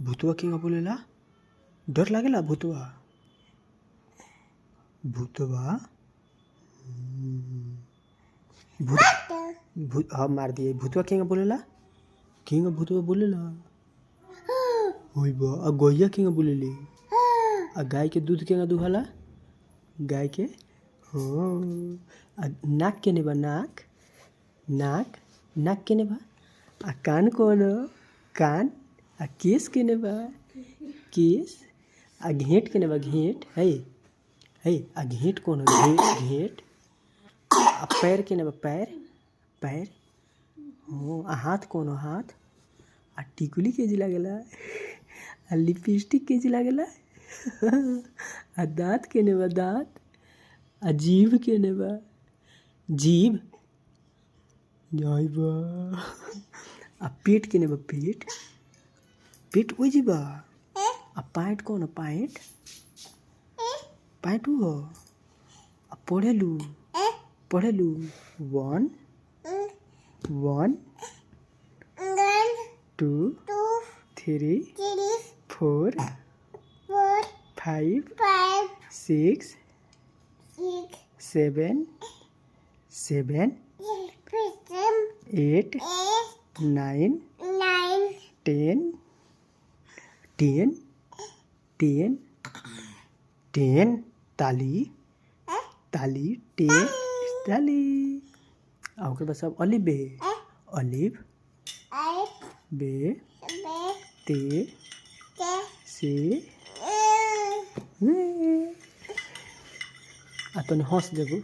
भूतवा केंगा बोलेला? डर लागेला भूतवा? भूतवा भूत हाँ मार दिए। भूतवा केंगा बोलेला? केंगा भूतवा बोलेला? होई बा आ गैया केंगा बोलेली? आ गाय के दूध केंगा दुहाला? गाय के हाँ। आ नाक केने बा? नाक नाक नाक केने बा? आ कान कौन हो? कान आ केस केने बा? केस आ घेंट केने बा? घेंट है है आ घेंट कौन हो? घेंट घेंट आ पैर केने बा? पैर पैर हो। आ हाथ कौन हो? हाथ आ टिकुली केजी लागेला? आ लिपस्टिक केजी लागेला? आ दांत केने बा? दांत आ जीभ केने बा? जीभ जाई बा। आ पेट केने बा? पेट पेट ओइ जी बा। आ पैंट कौन हो? पैंट पैंट हो। आ पढ़ेलू पढ़ेलू 1 1 2 3 4 5 6 7 8 9 10 10 10 10 ताली ताली 10 ताली। आ ओकर बाद सब अलिफ बे अलिफ बे ते से आ तनी हंस देबू।